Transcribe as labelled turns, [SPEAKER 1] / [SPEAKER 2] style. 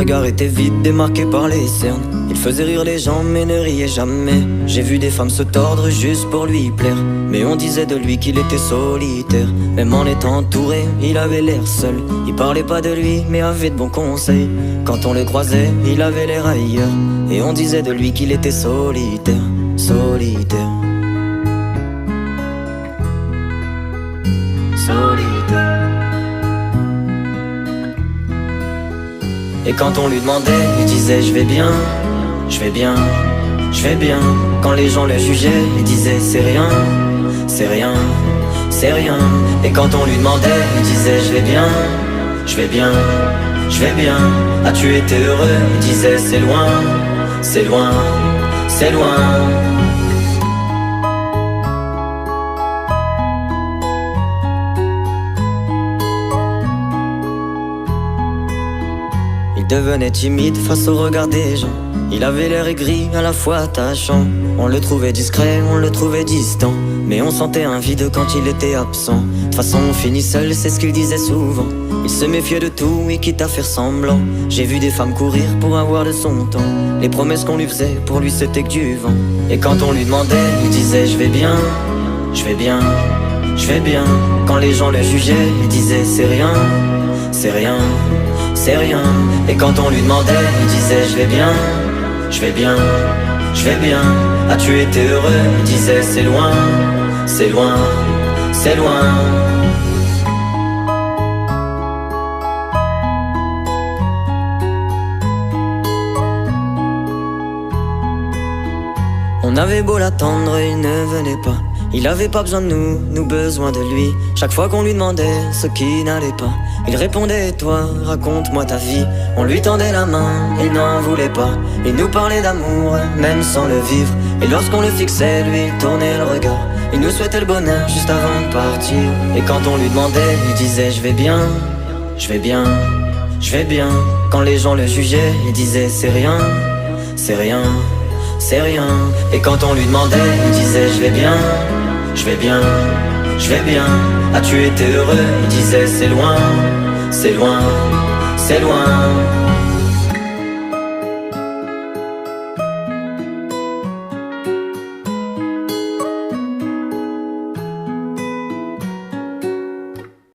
[SPEAKER 1] regard était vide, démarqué par les cernes. Il faisait rire les gens mais ne riait jamais. J'ai vu des femmes se tordre juste pour lui plaire, mais on disait de lui qu'il était solitaire. Même en étant entouré, il avait l'air seul. Il parlait pas de lui mais avait de bons conseils. Quand on le croisait, il avait l'air ailleurs, et on disait de lui qu'il était solitaire. Solitaire. Solitaire. Et quand on lui demandait, il disait je vais bien, je vais bien, je vais bien. Quand les gens le jugeaient, il disait c'est rien, c'est rien, c'est rien. Et quand on lui demandait, il disait je vais bien, je vais bien, je vais bien. As-tu été heureux? Il disait c'est loin, c'est loin, c'est loin. Il devenait timide face au regard des gens. Il avait l'air aigri, à la fois attachant. On le trouvait discret, on le trouvait distant, mais on sentait un vide quand il était absent. De toute façon on finit seul, c'est ce qu'il disait souvent. Il se méfiait de tout et quitte à faire semblant. J'ai vu des femmes courir pour avoir de son temps. Les promesses qu'on lui faisait, pour lui c'était que du vent. Et quand on lui demandait, il disait je vais bien, je vais bien, je vais bien. Quand les gens le jugeaient, il disait c'est rien, c'est rien, c'est rien. Et quand on lui demandait, il disait je vais bien, je vais bien, je vais bien. As-tu été heureux? Il disait c'est loin, c'est loin, c'est loin. On avait beau l'attendre, il ne venait pas. Il avait pas besoin de nous, nous besoin de lui. Chaque fois qu'on lui demandait ce qui n'allait pas, il répondait toi, raconte-moi ta vie. On lui tendait la main, il n'en voulait pas. Il nous parlait d'amour, même sans le vivre. Et lorsqu'on le fixait, lui, il tournait le regard. Il nous souhaitait le bonheur juste avant de partir. Et quand on lui demandait, il disait je vais bien, je vais bien, je vais bien. Quand les gens le jugeaient, il disait c'est rien, c'est rien, c'est rien. Et quand on lui demandait, il disait je vais bien, je vais bien, je vais bien. As-tu été heureux? Il disait c'est loin, c'est loin, c'est loin.